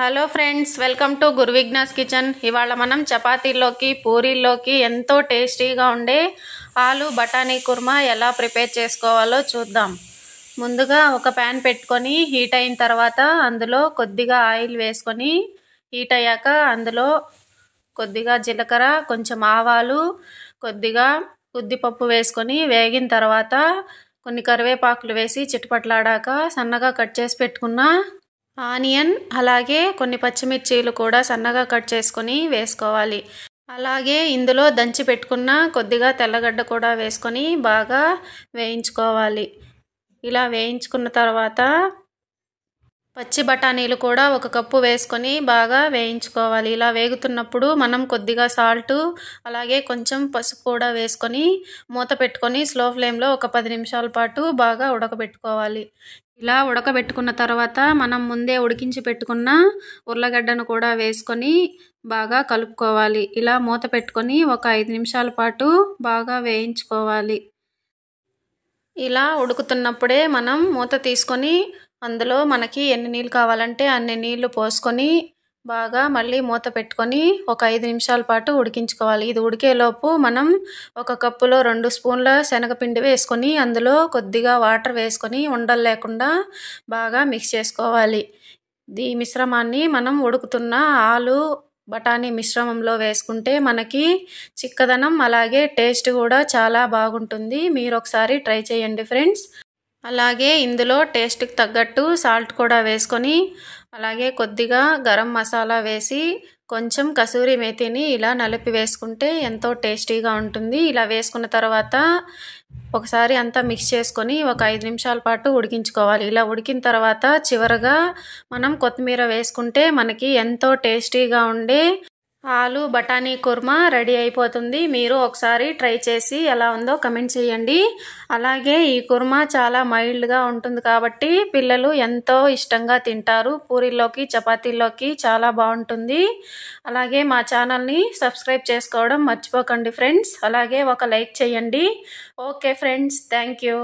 Hello friends, welcome to Guruvighnas kitchen. ఇవాళ మనం చపాతీల్లోకి పూరీల్లోకి ఎంతో టేస్టీగా ఉండే ఆలు బఠానీ కుర్మా ఎలా ప్రిపేర్ చేసుకోవాలో చూద్దాం. ముందుగా ఒక ప్యాన్ పెట్టుకొని హీట్ అయిన తర్వాత అందులో కొద్దిగా ఆయిల్ వేసుకొని హీట్ అయ్యాక అందులో కొద్దిగా జీలకర్ర, కొంచెం ఆవాలు, కొద్దిగా ఉద్దిపప్పు వేసుకొని వేగిన తర్వాత కొన్ని కరివేపాకులు వేసి చిటపట్లాడాక సన్నగా కట్ చేసి పెట్టుకున్న ఆనియన్ అలాగే కొన్ని పచ్చిమిర్చీలు కూడా సన్నగా కట్ చేసుకొని వేసుకోవాలి. అలాగే ఇందులో దంచి పెట్టుకున్న కొద్దిగా తెల్లగడ్డ కూడా వేసుకొని బాగా వేయించుకోవాలి. ఇలా వేయించుకున్న తర్వాత పచ్చి బఠానీలు కూడా ఒక కప్పు వేసుకొని బాగా వేయించుకోవాలి. ఇలా వేగుతున్నప్పుడు మనం కొద్దిగా సాల్ట్ అలాగే కొంచెం పసుపు కూడా వేసుకొని మూత పెట్టుకొని స్లో ఫ్లేమ్లో ఒక 10 నిమిషాల పాటు బాగా ఉడకబెట్టుకోవాలి. ఇలా ఉడకబెట్టుకున్న తర్వాత మనం ముందే ఉడికించి పెట్టుకున్న ఉర్లగడ్డను కూడా వేసుకొని బాగా కలుపుకోవాలి. ఇలా మూత పెట్టుకొని ఒక 5 నిమిషాల పాటు బాగా వేయించుకోవాలి. ఇలా ఉడుకుతున్నప్పుడే మనం మూత తీసుకొని అందులో మనకి ఎన్ని నీళ్ళు కావాలంటే అన్ని నీళ్లు పోసుకొని బాగా మళ్ళీ మూత పెట్టుకొని ఒక 5 నిమిషాల పాటు ఉడికించుకోవాలి. ఇది ఉడికేలోపు మనం ఒక కప్పులో 2 స్పూన్ల శనగపిండి వేసుకొని అందులో కొద్దిగా వాటర్ వేసుకొని ఉండలు లేకుండా బాగా మిక్స్ చేసుకోవాలి. ఈ మిశ్రమాన్ని మనం ఉడుకుతున్న ఆలు బఠానీ మిశ్రమంలో వేసుకుంటే మనకి చిక్కదనం అలాగే టేస్ట్ కూడా చాలా బాగుంటుంది. మీరు ఒకసారి ట్రై చేయండి ఫ్రెండ్స్. అలాగే ఇందులో టేస్ట్కి తగ్గట్టు సాల్ట్ కూడా వేసుకొని అలాగే కొద్దిగా గరం మసాలా వేసి కొంచెం కసూరి మేతిని ఇలా నలిపి వేసుకుంటే ఎంతో టేస్టీగా ఉంటుంది. ఇలా వేసుకున్న తర్వాత ఒకసారి అంతా మిక్స్ చేసుకొని ఒక 5 నిమిషాల పాటు ఉడికించుకోవాలి. ఇలా ఉడికిన తర్వాత చివరగా మనం కొత్తిమీర వేసుకుంటే మనకి ఎంతో టేస్టీగా ఉండే ఆలు బఠానీ కుర్మా రెడీ అయిపోతుంది. మీరు ఒకసారి ట్రై చేసి ఎలా ఉందో కమెంట్ చేయండి. అలాగే ఈ కుర్మా చాలా మైల్డ్గా ఉంటుంది కాబట్టి పిల్లలు ఎంతో ఇష్టంగా తింటారు. పూరీల్లోకి చపాతీల్లోకి చాలా బాగుంటుంది. అలాగే మా ఛానల్ని సబ్స్క్రైబ్ చేసుకోవడం మర్చిపోకండి ఫ్రెండ్స్. అలాగే ఒక లైక్ చేయండి. Okay friends, thank you.